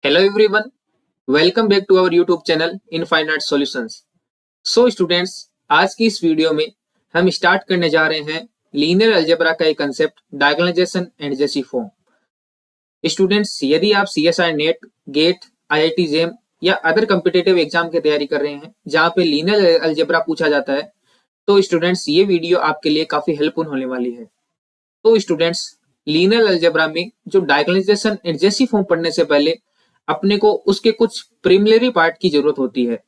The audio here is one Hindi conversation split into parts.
Hello everyone, welcome back to our YouTube channel Infinite Solutions. So students, आज की इस वीडियो में हम स्टार्ट करने जा रहे हैं लीनियर अलजेब्रा का एक concept diagonalization and JC form. Students, यदि आप CSI NET, GATE, IIT JAM या अदर कॉम्पिटिटिव एग्जाम की तैयारी कर रहे हैं जहां पे लीनियर अलजेब्रा पूछा जाता है, तो स्टूडेंट्स ये वीडियो आपके लिए काफी हेल्पफुल होने वाली है। तो स्टूडेंट्स, लीनियर अलजेब्रा में जो डायगोनलाइजेशन एंड जेसी फॉर्म पढ़ने से पहले अपने को उसके कुछ प्रिलिमिनरी पार्ट की जरूरत होती है,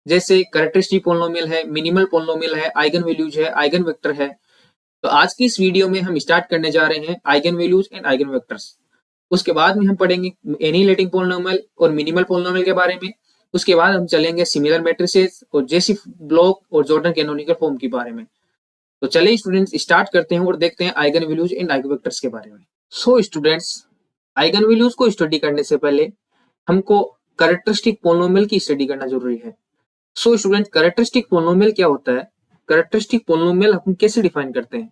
जैसे कैरेक्टरिस्टिक पोलिनोमियल है, मिनिमल पोलिनोमियल है, आइगन वैल्यूज है, आइगन वेक्टर है। तो आज की इस वीडियो में हम स्टार्ट करने जा रहे हैं eigen values and eigen vectors. उसके बाद में हम पढ़ेंगे एनिलेटिंग पोलिनोमियल और मिनिमल पोलिनोमियल के बारे में। उसके बाद हम चलेंगे सिमिलर मैट्रिसेस और जेसी ब्लॉक और जॉर्डन कैनोनिकल फॉर्म के बारे में। तो चलिए स्टूडेंट्स, स्टार्ट करते हैं और देखते हैं eigen values and eigen vectors के बारे में। सो स्टूडेंट्स, आइगन वैल्यूज को स्टडी करने से पहले हमको कैरेक्टरिस्टिक पोलिनोमियल की स्टडी करना जरूरी है। सो स्टूडेंट, कैरेक्टरिस्टिक पोलिनोमियल क्या होता है? कैरेक्टरिस्टिक पोलिनोमियल हम कैसे डिफाइन करते हैं?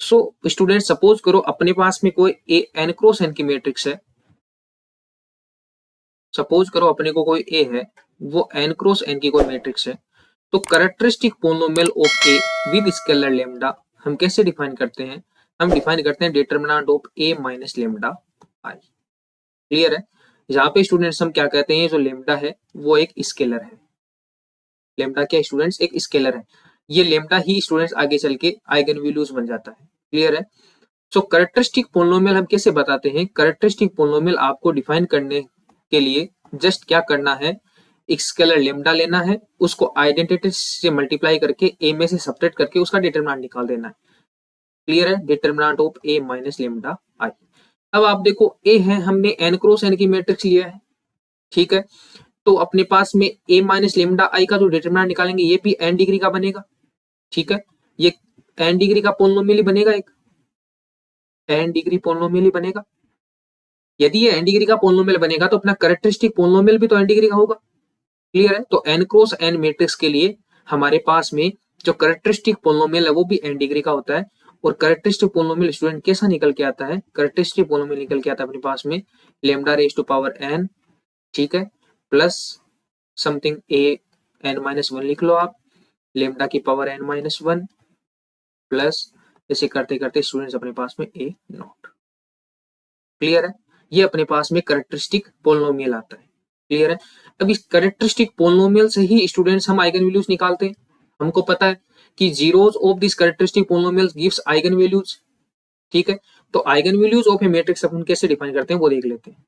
सो स्टूडेंट, सपोज करो अपने पास में कोई ए एन क्रॉस एन की मैट्रिक्स है। सपोज करो अपने को कोई ए है, वो एन क्रॉस एन की कोई मैट्रिक्स है। तो characteristic polynomial of A with scalar lambda हम कैसे डिफाइन करते हैं? हम डिफाइन करते हैं determinant of A minus lambda I. Clear है? यहाँ पे स्टूडेंट्स हम क्या कहते हैं, जो लेम्डा है वो एक स्केलर है। लेम्डा क्या स्टूडेंट्स? एक स्केलर है। ये लेम्डा ही स्टूडेंट्स आगे चल के आइगन वैल्यूज बन जाता है। क्लियर है? सो कैरेक्टरिस्टिक पोलिनोमियल हम कैसे बताते हैं? कैरेक्टरिस्टिक पोलिनोमियल आपको डिफाइन करने के लिए जस्ट क्या करना है, एक स्केलर लेम्डा लेना है, उसको आइडेंटिटी से मल्टीप्लाई करके ए में से सब्ट्रैक्ट करके उसका डिटरमिनेंट निकाल देना है। क्लियर है? Determinant of A minus lambda I. अब आप देखो, ए है, हमने एन क्रॉस एन की मैट्रिक्स लिया है। ठीक है, तो अपने पास में ए माइनस लेमडा आई का जो डिटरमिनेंट निकालेंगे ये भी एन डिग्री का बनेगा। ठीक है, ये एन डिग्री का पोलिनोमियल ही बनेगा, एक एन डिग्री पोलिनोमियल ही बनेगा। यदि ये एन डिग्री का पोलिनोमियल बनेगा तो अपना कैरेक्टरिस्टिक पोलिनोमियल भी तो एन डिग्री का होगा। क्लियर है? तो एन क्रॉस एन मैट्रिक्स के लिए हमारे पास में जो कैरेक्टरिस्टिक पोलिनोमियल है वो भी एन डिग्री का होता है। और कैरेक्टरिस्टिक पोलिनोमियल स्टूडेंट कैसा निकल के आता है? कैरेक्टरिस्टिक पोलिनोमियल निकल के आता है अपने पास में lambda raise to power n, ठीक है, plus something a n minus one लिख लो आप, लेमडा की power n minus one, plus ऐसे करते करते स्टूडेंट्स अपने पास में ए नॉट। क्लियर है? ये अपने पास में कैरेक्टरिस्टिक पोलिनोमियल आता है। क्लियर है? अब इस कैरेक्टरिस्टिक पोलिनोमियल से ही स्टूडेंट्स हम आइगन वैल्यूज निकालते हैं। हमको पता है कि zeros of this characteristic polynomial gives eigen values. ठीक है, तो eigen values of A matrix अपन कैसे डिफाइन करते हैं वो देख लेते हैं।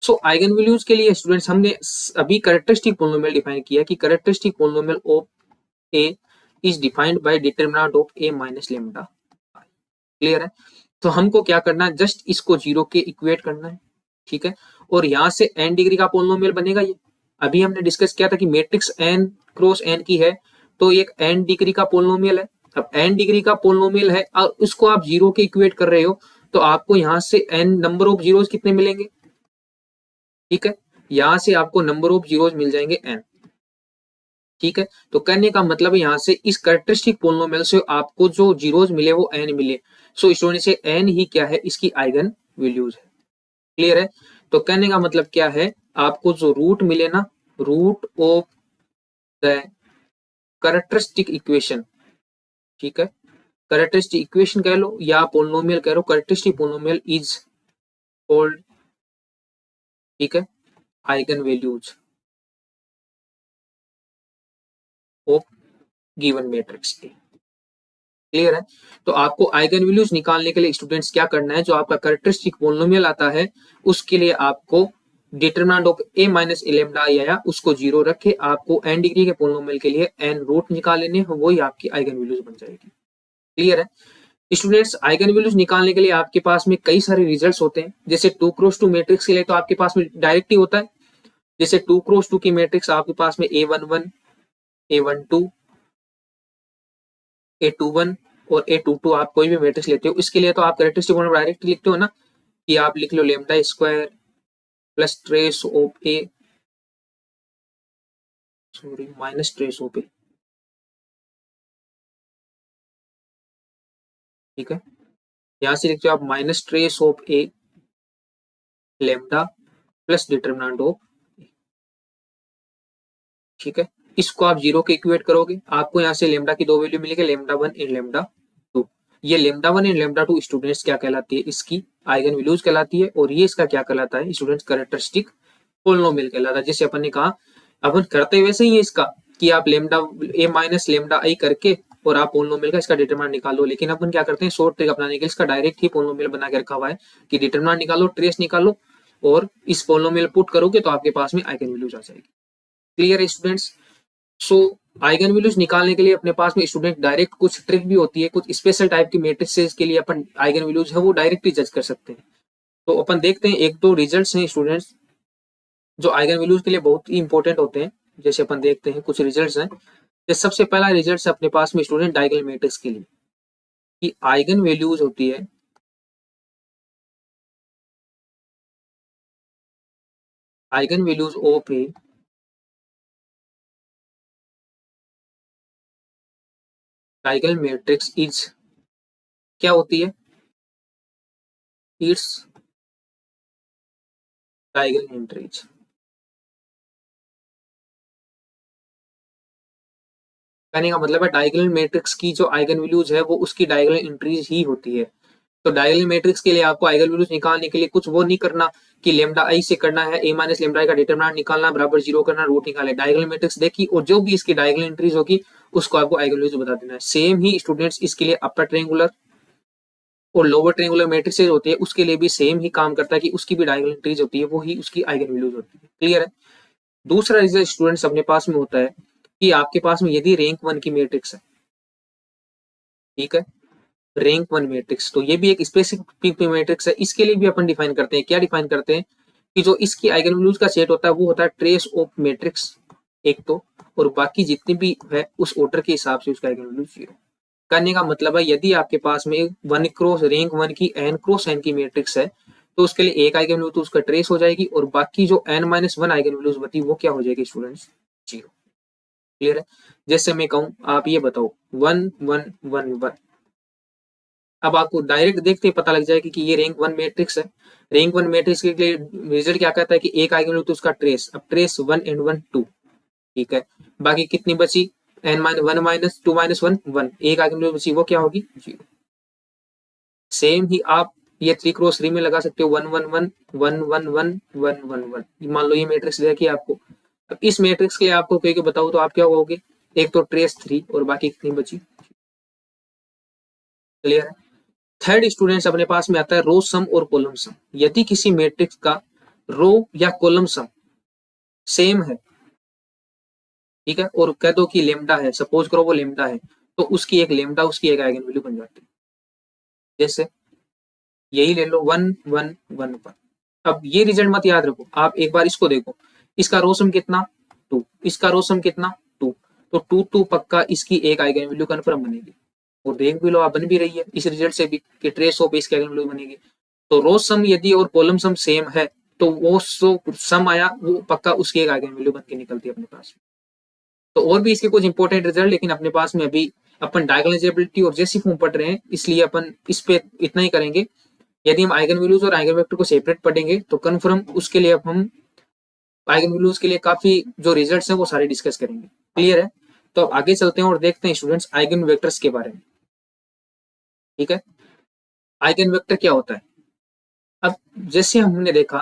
सो आइगन वैल्यूज के लिए स्टूडेंट्स हमने अभी कैरेक्टरिस्टिक पोलिनोमियल डिफाइन किया कि characteristic polynomial of A is defined by determinant of A minus lambda. Clear है? तो हमको क्या करना है, जस्ट इसको जीरो के इक्वेट करना है। ठीक है, और यहां से एन डिग्री का पोलिनोमियल बनेगा ये। अभी हमने डिस्कस किया था कि मैट्रिक्स एन क्रॉस एन की है, तो एक एन डिग्री का पोलिनोमियल है। अब एन डिग्री का पोलिनोमियल है और उसको आप जीरो के इक्वेट कर रहे हो, तो आपको यहां से एन नंबर ऑफ जीरोस कितने मिलेंगे? ठीक है, यहां से आपको नंबर ऑफ जीरोस मिल जाएंगे एन। ठीक है, तो कहने का मतलब है यहां से इस कैरेक्टरिस्टिक पोलिनोमियल से आपको जो जीरोस मिले वो एन मिले। सो इस वजह से एन ही क्या है, इसकी आइगन वैल्यूज है। क्लियर है? तो कहने का मतलब क्या है, आपको जो रूट मिले ना, root of the characteristic equation, ठीक है, कैरेक्टरिस्टिक इक्वेशन कह लो या पोलिनोमियल कह लो, कैरेक्टरिस्टिक पोलिनोमियल इज कॉल्ड, ठीक है, eigen values of given matrix A. Clear है? तो आपको आइगन वैल्यूज निकालने के लिए स्टूडेंट्स क्या करना है, जो आपका कैरेक्टरिस्टिक पोलिनोमियल आता है उसके लिए आपको determinant of A minus lambda आया उसको जीरो रखे, आपको एन डिग्री के पोलिनोमियल के लिए एन रूट निकाल लेने, वही आपकी आइगन वैल्यूज बन जाएगी। क्लियर है? स्टूडेंट्स, आइगन वैल्यूज निकालने के लिए आपके पास में कई सारे रिजल्ट्स होते हैं। जैसे टू क्रॉस टू मैट्रिक्स के लिए तो आपके पास में डायरेक्ट ही होता है। जैसे टू क्रॉस टू की मैट्रिक्स आपके पास में A11, A12, A21 और A22 आप कोई भी मैट्रिक्स लेते हो, इसके लिए तो आप कैरेक्टरिस्टिक पोलिनोमियल डायरेक्ट लिखते हो ना, कि आप लिख लो lambda square plus trace of A, sorry minus trace of A. ठीक है, यहां से लिखते हो आप minus trace of A lambda plus determinant of, ठीक है। इसको आप जीरो के इक्वेट करोगे, आपको यहाँ से लेमडा की दो वैल्यू मिलेगी, लेमडा 1 एंड लेमडा 2। ये लेमडा 1 एंड लेमडा 2 स्टूडेंट्स क्या कहलाती है, इसकी आइगन वैल्यूज कहलाती है, और ये इसका क्या कहलाता है स्टूडेंट्स, कैरेक्टरिस्टिक पोलिनोमियल कहलाता है। जैसे अपन ने कहा, अपन करते वैसे ही है इसका कि आप लेमडा ए माइनस लेमडा आई करके और आप पोलिनोमियल का इसका डिटरमिनेंट निकालो, लेकिन अपन क्या करते हैं शॉर्ट ट्रिक अपनाने के लिए इसका डायरेक्ट ही पोलिनोमियल बना के रखा हुआ है कि डिटरमिनेंट निकालो, ट्रेस निकालो, और इस पोलिनोमियल पुट करोगे तो आपके पास में आइगन वैल्यूज आ जाएगी। क्लियर है स्टूडेंट्स? सो आइगन वैल्यूज निकालने के लिए अपने पास में स्टूडेंट डायरेक्ट कुछ ट्रिक भी होती है, कुछ स्पेशल टाइप की मैट्रिसेस के लिए अपन आइगन वैल्यूज है वो डायरेक्टली जज कर सकते हैं। तो अपन देखते हैं एक दो रिजल्ट्स हैं स्टूडेंट्स जो आइगन वैल्यूज के लिए बहुत ही इंपॉर्टेंट होते हैं। जैसे अपन देखते हैं कुछ रिजल्ट्स हैं। जैसे सबसे पहला रिजल्ट अपने पास में स्टूडेंट डायगोनल मैट्रिक्स के लिए कि आइगन वैल्यूज होती है eigen values of A diagonal matrix is क्या होती है, इट्स डायगोनल एंट्रीज। कहने का मतलब है डायगोनल मैट्रिक्स की जो आइगन वैल्यूज है वो उसकी डायगोनल एंट्रीज ही होती है। तो डायगोनल मैट्रिक्स के लिए आपको आइगन वैल्यूज निकालने के लिए कुछ वो नहीं करना कि लेमडा आई से करना है ए माइनस लेमडा आई का डिटरमिनेंट निकालना बराबर जीरो करना, रूट निकाले। डायगोनल मैट्रिक्स देखी और जो भी इसकी डायगोनल एंट्रीज होगी उसको आपको आइगन वैल्यूज बता देना है। सेम ही स्टूडेंट्स इसके लिए अपर ट्रायंगुलर और लोअर ट्रायंगुलर मैट्रिसेस होती है उसके लिए भी सेम ही काम करता है कि उसकी भी डायगोनल एंट्रीज होती है, वो ही उसकी आइगन वैल्यूज होती है। क्लियर है? दूसरा रिजल्ट स्टूडेंट्स अपने पास में होता है कि आपके पास में यदि रैंक 1 की मैट्रिक्स है, ठीक है, रैंक 1 मैट्रिक्स, तो ये भी एक स्पेसिफिक मैट्रिक्स है। इसके लिए भी अपन डिफाइन करते हैं, क्या डिफाइन करते हैं कि जो इसकी आइगन वैल्यूज का सेट होता है वो होता है ट्रेस ऑफ मैट्रिक्स एक तो, और बाकी जितनी भी है उस ऑर्डर के हिसाब से उसका आइगन वैल्यू जीरो। करने का मतलब है यदि आपके पास में वन क्रॉस रैंक 1 की एन क्रॉस एन की मैट्रिक्स है तो उसके लिए एक आइगन वैल्यू तो उसका ट्रेस हो जाएगी, और बाकी जो n minus one eigen values बची वो क्या हो जाएगी स्टूडेंट्स, जीरो। क्लियर है? जैसे मैं कहूं आप ये बताओ 1 1 1 1, अब आपको डायरेक्ट देखते ही पता लग जाएगा कि ये रैंक 1 मैट्रिक्स है। रैंक 1 मैट्रिक्स के लिए रिजल्ट क्या कहता है कि एक आइगन वैल्यू तो उसका ट्रेस, अब ट्रेस 1 एंड 1 2, ठीक है। बाकी कितनी बची, एन माइनस 1 माइनस 2 माइनस 1 1, एक आइगन वैल्यू बची वो क्या होगी, जीरो। सेम ही आप ये 3 क्रॉस 3 में लगा सकते हो 1 1 1 1 1 1 1 1 1, मान लो ये मैट्रिक्स देखिए आपको। अब इस मैट्रिक्स के लिए आपको कह के बताओ तो आप क्या कहोगे, एक तो ट्रेस 3 और बाकी कितनी बची। क्लियर है? थर्ड स्टूडेंट्स अपने पास में आता है रो सम और कॉलम सम। यदि किसी मैट्रिक्स का रो या कॉलम सम सेम है, ठीक है, और कह दो कि लेमडा है, सपोज करो वो लेमडा है, तो उसकी एक लेमडा उसकी एक आइगन वैल्यू बन जाती है। जैसे यही ले लो 1 1 1 1। अब ये रिजल्ट मत याद रखो, आप एक बार इसको देखो, इसका रो सम कितना 2, इसका रो सम कितना 2, तो 2 2 पक्का इसकी एक आइगन वैल्यू कन्फर्म बनेगी। और देख भी लो आप, बन भी रही है इस रिजल्ट से भी कि ट्रेस ऑफ इसकी आइगन वैल्यू बनेगी। तो रो सम यदि और कॉलम सम सेम है तो वो सम आया वो पक्का उसकी एक आइगन वैल्यू बन के निकलती है अपने पास। तो और भी इसके कुछ इंपॉर्टेंट रिजल्ट, लेकिन अपने पास में अभी अपन डायगोनलाइजेबिलिटी और जेसी फॉर्म पढ़ रहे हैं इसलिए अपन इस पे इतना ही करेंगे। यदि हम आइगन वैल्यूज और आइगन वेक्टर को सेपरेट पढ़ेंगे तो कन्फर्म उसके लिए अब हम आइगन वैल्यूज के लिए काफी जो रिजल्ट्स हैं वो सारे डिस्कस करेंगे। क्लियर है? तो अब आगे चलते हैं और देखते हैं स्टूडेंट्स आइगन वेक्टर्स के बारे में। ठीक है, आइगन वेक्टर क्या होता है। अब जैसे हमने देखा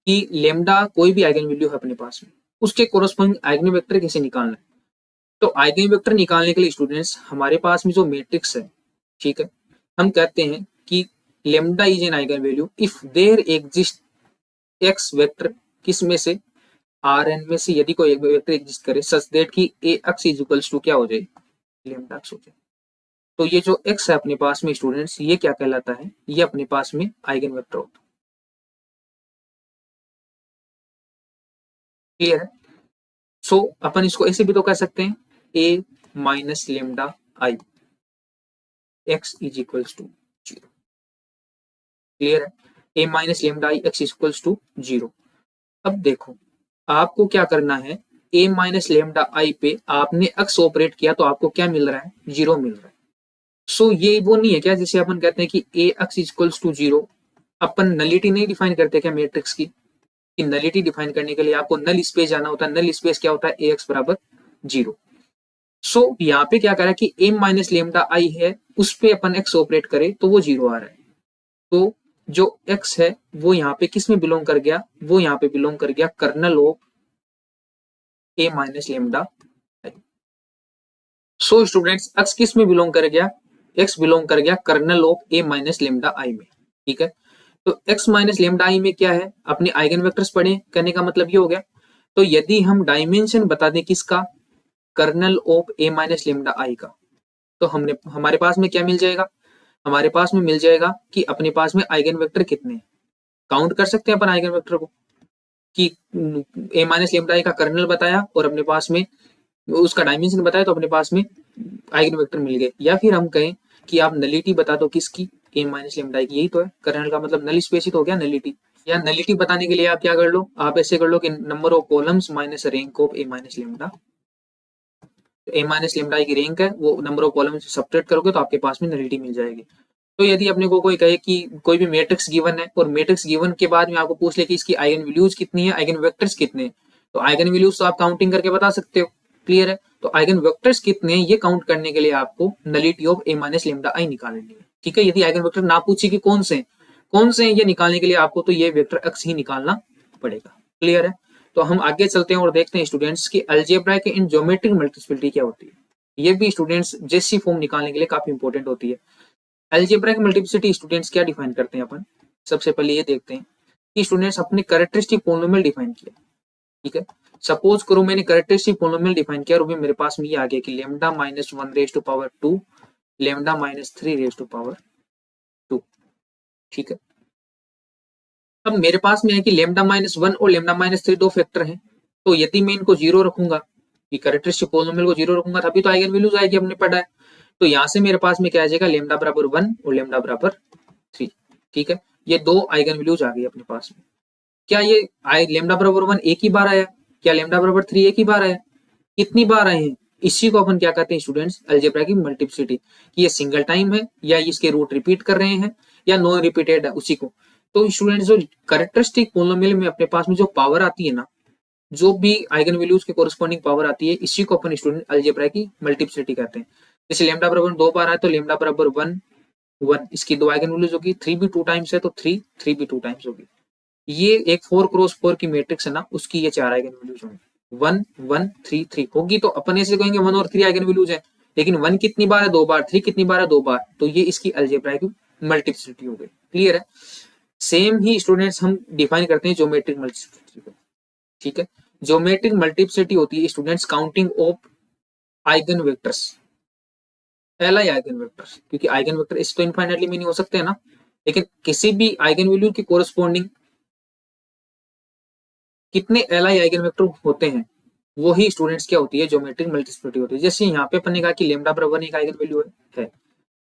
कि लेमडा कोई भी आइगन वैल्यू है अपने पास में, उसके कोरस्पॉन्डिंग आइगन वेक्टर कैसे निकालना है। तो आइगन वेक्टर निकालने के लिए स्टूडेंट्स हमारे पास में जो मैट्रिक्स है, ठीक है, हम कहते हैं कि lambda is an eigen value if there exist x vector, किस में से, आर एन में से यदि कोई एक वेक्टर एग्जिस्ट करे सच दैट कि A x is equals to क्या हो जाए, लेमडा एक्स हो जाए। तो ये जो एक्स है अपने पास में स्टूडेंट्स ये क्या कहलाता है, ये अपने पास में आइगन वेक्टर होता है। क्लियर है? सो अपन इसको ऐसे भी तो कह सकते हैं A minus lambda I X is equals to zero. Clear है? A minus lambda I X is equals to zero. अब देखो आपको क्या करना है, ए माइनस लेमडा आई पे आपने एक्स ऑपरेट किया तो आपको क्या मिल रहा है, जीरो मिल रहा है। सो ये वो नहीं है क्या जैसे अपन कहते हैं कि A X equals to zero, अपन नलिटी नहीं डिफाइन करते क्या मैट्रिक्स की, कि नलिटी डिफाइन करने के लिए आपको नल स्पेस जाना होता है। नल स्पेस क्या होता है? Ax बराबर 0। सो यहाँ पे क्या करा कि m माइनस लेमडा आई है, उस पे अपन x ऑपरेट करे तो वो 0 आ रहा है। तो जो x है वो यहाँ पे किस में बिलोंग कर गया? वो यहाँ पे बिलोंग कर गया kernel of a minus lambda. So students x किस में बिलोंग कर गया? x बिलोंग कर गया kernel of a minus lambda I में। ठीक है, तो x माइनस लेमडा आई में क्या है? अपने आइगन वेक्टर्स पढ़े, कहने का मतलब ये हो गया। तो यदि हम डायमेंशन बता दें किसका? Kernel of a minus lambda I का, तो हमने हमारे पास में क्या मिल जाएगा? हमारे पास में मिल जाएगा कि अपने पास में आइगन वेक्टर कितने हैं। काउंट कर सकते हैं अपन आइगन वेक्टर को कि a माइनस लेमडा आई का कर्नल बताया और अपने पास में उसका डायमेंशन बताया, तो अपने पास में आइगन वेक्टर मिल गए। या फिर हम कहें कि आप नलिटी बता दो किसकी? a माइनस लेमडा की। यही तो है कर्नल का मतलब, नल स्पेस ही तो हो गया नलिटी। या नलिटी बताने के लिए आप क्या कर लो? आप ऐसे कर लो कि number of columns minus rank of a minus lambda. a minus lambda की रैंक है, वो नंबर ऑफ कॉलम से सब्ट्रैक्ट करोगे तो आपके पास में नलिटी मिल जाएगी। तो यदि अपने को कोई कहे कि कोई भी मैट्रिक्स गिवन है और मैट्रिक्स गिवन के बाद में आपको पूछ ले कि इसकी आइगन वैल्यूज कितनी है, आइगन वेक्टर्स कितने हैं, तो आइगन वैल्यूज तो आप काउंटिंग करके बता सकते हो। क्लियर है? तो आइगन वेक्टर्स कितने हैं ये काउंट करने के लिए आपको nullity of a minus lambda आई निकालनी है। ठीक है, यदि आइगन वेक्टर ना पूछे कि कौन से हैं ये निकालने के लिए आपको तो ये वेक्टर x ही निकालना पड़ेगा। क्लियर है? तो हम आगे चलते हैं और देखते हैं स्टूडेंट्स की अलजेब्रा के इन ज्योमेट्रिक मल्टीप्लिसिटी क्या होती है। ये भी स्टूडेंट्स जेसी फॉर्म निकालने के लिए काफी इंपॉर्टेंट होती है। अलजेब्रा की मल्टीप्लिसिटी स्टूडेंट्स क्या डिफाइन करते हैं अपन? सबसे पहले ये देखते हैं कि स्टूडेंट्स अपने कैरेक्टरिस्टिक पोलिनोमियल डिफाइन किया। ठीक है, सपोज करो मैंने कैरेक्टरिस्टिक पोलिनोमियल डिफाइन किया और भी मेरे पास में ये आ गया कि lambda minus 1 raise to power 2, lambda minus 3 raise to power 2। ठीक है, अब मेरे पास में है कि लेमडा माइनस 1 और लेमडा माइनस 3 दो फैक्टर हैं। तो यदि मैं इनको 0 रखूंगा, कि कैरेक्टरिस्टिक पोलिनोमियल को 0 रखूंगा तभी तो आइगन वैल्यूज आएगी, हमने पढ़ा है। तो यहाँ से मेरे पास में क्या आ जाएगा? लेमडा बराबर 1 और लेमडा बराबर 3। ठीक है, ये दो आइगन वैल्यूज आ गई अपने पास में। क्या ये लेमडा बराबर 1 एक ही बार आया? क्या लेमडा बराबर 3 एक ही बार आया? कितनी बार आए हैं? इसी को अपन क्या कहते हैं स्टूडेंट्स? अलजेब्रा की मल्टीप्लिसिटी। कि ये सिंगल टाइम है या इसके रूट रिपीट कर रहे हैं या नॉन रिपीटेड है, उसी को। तो स्टूडेंट्स जो कैरेक्टरिस्टिक पोलिनोमियल में अपने पास में जो पावर आती है ना, जो भी आइगन वैल्यूज के कोरस्पॉन्डिंग पावर आती है, इसी को अपन स्टूडेंट अलजेब्रा की मल्टीप्लिसिटी कहते हैं। जैसे लेमडा बराबर 2 बार आए तो लेमडा बराबर 1 1, इसकी दो आइगन वैल्यूज होगी। 3 भी 2 टाइम्स है तो 3 भी 2 टाइम्स होगी। ये एक 4x4 की मैट्रिक्स है ना, उसकी ये चार आइगन वैल्यूज होंगी। 1 1 3 3 होगी, तो अपन ऐसे कहेंगे 1 और 3 आइगन वैल्यूज है। लेकिन 1 कितनी बार है? 2 बार। 3 कितनी बार है? 2 बार। तो ये इसकी अलजेब्रा की मल्टीप्लिसिटी हो गई। क्लियर है? सेम ही स्टूडेंट्स हम डिफाइन करते हैं ज्योमेट्रिक मल्टीप्लिसिटी को। ठीक है, ज्योमेट्रिक मल्टीप्लिसिटी होती है students counting of eigen vectors, L eigen vectors. क्योंकि आइगन वेक्टर इस तो इनफाइनाइटली में नहीं हो सकते है ना, लेकिन किसी भी आइगन वैल्यू की कोरस्पॉन्डिंग कितने एल आइगन वेक्टर होते हैं, वो ही स्टूडेंट्स क्या होती है? ज्योमेट्रिक मल्टीप्लिसिटी होती है। जैसे यहाँ पे अपन ने कहा कि लेमडा बराबर एक आइगन वैल्यू है,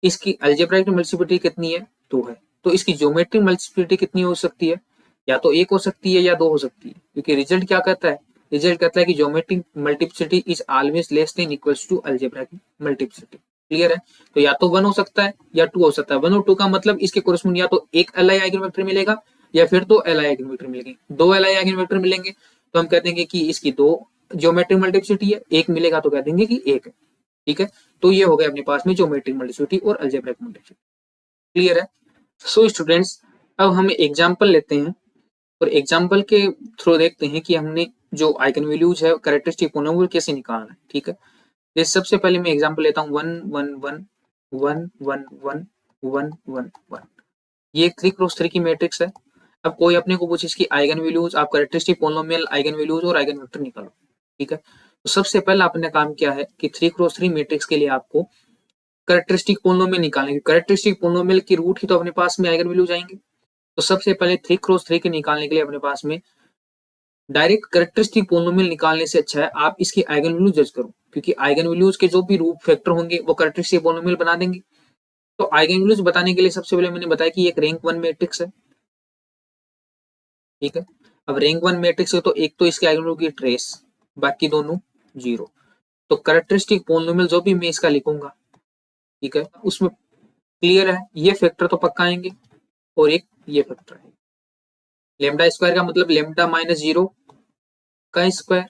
इसकी अलजेब्राइक मल्टीप्लिसिटी कितनी है? 2 है। तो इसकी ज्योमेट्रिक मल्टीप्लिसिटी कितनी हो सकती है? या तो 1 हो सकती है या 2 हो सकती है। क्योंकि रिजल्ट क्या कहता है? रिजल्ट कहता है कि geometric multiplicity is always less than equals to algebraic multiplicity. Clear है? तो या तो 1 हो सकता है या 2 हो सकता है। 1 और 2 का मतलब इसके कोरस्पॉन्डिंग या तो एक एल आइगन वेक्टर मिलेगा या फिर 2 एल आइगन वेक्टर मिलेंगे। 2 एल आइगन वेक्टर मिलेंगे तो हम कह देंगे कि इसकी 2 ज्योमेट्रिक मल्टीप्लिसिटी है, एक मिलेगा तो कह देंगे कि 1 है। ठीक है, तो ये हो गया अपने पास में ज्योमेट्रिक मल्टीप्लिसिटी और अलजेब्रिक मल्टीप्लिसिटी। क्लियर है? सो स्टूडेंट्स, अब हम एग्जांपल लेते हैं और एग्जांपल के थ्रू देखते हैं कि हमने जो आइगन वैल्यूज है कैरेक्टरिस्टिक पोलिनोमियल कैसे निकालना है। ठीक है, जैसे सबसे पहले मैं एग्जांपल लेता हूँ 1 1 1 1 1 1 1 1 1। ये 3x3 की मैट्रिक्स है। अब कोई अपने को पूछे इसकी आइगन वैल्यूज, आप कैरेक्टरिस्टिक पोलिनोमियल, आइगन वैल्यूज और आइगन वेक्टर निकालो। ठीक है, तो सबसे पहला अपने काम क्या है कि 3x3 मैट्रिक्स के लिए आपको कैरेक्टरिस्टिक पोलिनोमियल निकालने की। कैरेक्टरिस्टिक पोलिनोमियल की रूट ही तो अपने पास में आइगन वैल्यूज आएंगे। तो सबसे पहले 3x3 के निकालने के लिए अपने पास में डायरेक्ट कैरेक्टरिस्टिक पोलिनोमियल निकालने से अच्छा है आप इसकी आइगन वैल्यू जज करो, क्योंकि आइगन वैल्यूज के जो भी रूट फैक्टर होंगे वो कैरेक्टरिस्टिक पोलिनोमियल बना देंगे। तो आइगन वैल्यूज बताने के लिए सबसे पहले मैंने बताया कि एक रैंक 1 मैट्रिक्स है। ठीक है, अब रैंक 1 मैट्रिक्स है तो एक तो इसके आइगन वैल्यू की ट्रेस, बाकी दोनों 0। तो कैरेक्टरिस्टिक पोलिनोमियल जो भी मैं इसका लिखूंगा, ठीक है, उसमें क्लियर है ये फैक्टर तो पक्का आएंगे और एक ये फैक्टर है। लेमडा स्क्वायर का मतलब लेमडा माइनस जीरो का स्क्वायर,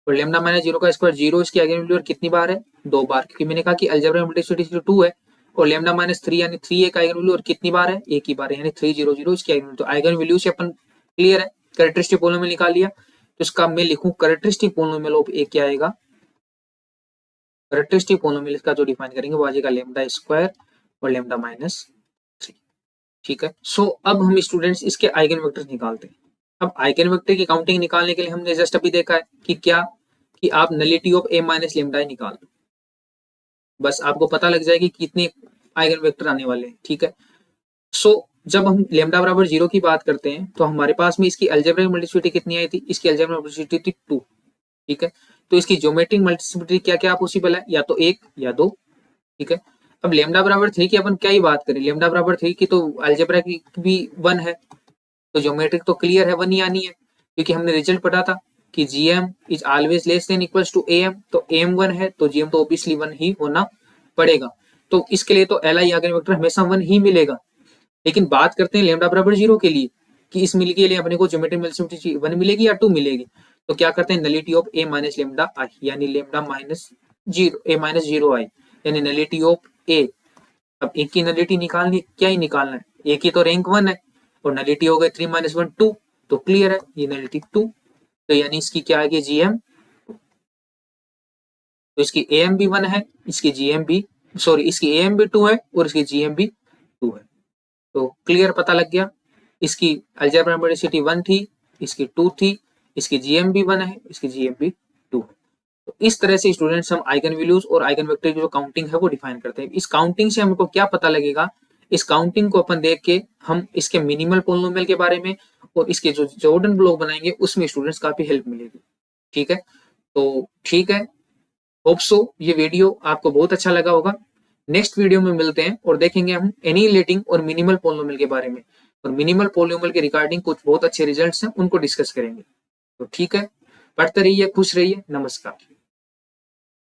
और लेमडा माइनस जीरो का स्क्वायर जीरो, इसकी आइगन वैल्यू कितनी बार है? 2 बार, क्योंकि मैंने कहा कि अलजेब्रा मल्टीप्लिसिटी 2 है, और लेमडा माइनस 3 यानी 3 एक आइगन वैल्यू, और कितनी बार है? एक ही बार है, यानी 300 इसकी आइगन वैल्यू। तो आइगन वैल्यू से अपन क्लियर है, कैरेक्टरिस्टिक पॉलिनोमियल निकाल लिया। तो इसका मैं लिखूं कैरेक्टरिस्टिक पॉलिनोमियल ऑफ ए क्या आएगा? कैरेक्टरिस्टिक पॉलिनोमियल इसका जो डिफाइन करेंगे वो आ जाएगा लेमडा स्क्वायर और लेमडा माइनस 3। ठीक है, सो अब हम स्टूडेंट्स इसके आइगन वेक्टर्स निकालते हैं। अब आइगन वेक्टर की काउंटिंग निकालने के लिए हमने जस्ट अभी देखा है कि क्या, कि आप nullity of A minus lambda निकाल दो, बस आपको पता लग जाएगी कितने आइगन वेक्टर आने वाले हैं। ठीक है, सो जब हम लेमडा बराबर 0 की बात करते हैं तो हमारे पास में इसकी अलजेब्रिक मल्टीप्लिसिटी कितनी आई थी? इसकी अलजेब्रिक मल्टीप्लिसिटी थी 2। ठीक है, तो इसकी ज्योमेट्रिक मल्टीप्लिसिटी क्या क्या पॉसिबल है? या तो 1 या 2। ठीक है, अब लेमडा बराबर 3 की अपन क्या ही बात करें, लेमडा बराबर 3 की तो अलजेब्रा की भी 1 है, तो ज्योमेट्रिक तो क्लियर है 1 ही आनी है, क्योंकि हमने रिजल्ट पढ़ा था कि GM is always less than equals to AM, तो एम 1 है तो जीएम तो ऑब्वियसली 1 ही होना पड़ेगा। तो इसके लिए तो एल आई आइगन वेक्टर हमेशा 1 ही मिलेगा। लेकिन बात करते हैं लेमडा बराबर 0 के लिए, कि इस मिल के लिए अपने को ज्योमेट्रिक मल्टीप्लिसिटी 1 मिलेगी या 2 मिलेगी। तो क्या करते हैं, nullity of A minus lambda आई, यानी लेमडा माइनस 0 ए माइनस 0 आई, यानी नलिटी ऑफ ए। अब एक की नलिटी निकालनी, क्या ही निकालना है, एक की तो रैंक 1 है, और नलिटी हो गई 3 माइनस 1 2, तो क्लियर है ये नलिटी 2, तो यानी इसकी क्या आएगी? जीएम। तो इसकी एएम भी 1 है, इसकी जीएम भी, सॉरी इसकी एएम भी 2 है और इसकी जीएम भी 2 है। तो क्लियर पता लग गया, इसकी अलजेब्रा मल्टीप्लिसिटी 1 थी, इसकी 2 थी, इसकी जीएम भी 1 है, इसकी जीएम भी 2 है। तो इस तरह से स्टूडेंट्स हम आइगन वैल्यूज और आइगन वेक्टर की जो काउंटिंग है वो डिफाइन करते हैं। इस काउंटिंग से हमको क्या पता लगेगा? इस काउंटिंग को अपन देख के हम इसके मिनिमल पोलिनोमियल के बारे में और इसके जो जॉर्डन ब्लॉक बनाएंगे उसमें स्टूडेंट्स काफी हेल्प मिलेगी। ठीक है, तो ठीक है, होप सो ये वीडियो आपको बहुत अच्छा लगा होगा। नेक्स्ट वीडियो में मिलते हैं और देखेंगे हम एनिहिलेटिंग और मिनिमल पोलिनोमियल के बारे में, और मिनिमल पोलिनोमियल के रिगार्डिंग कुछ बहुत अच्छे रिजल्ट्स हैं उनको डिस्कस करेंगे। तो ठीक है, पढ़ते रहिए, खुश रहिए, नमस्कार।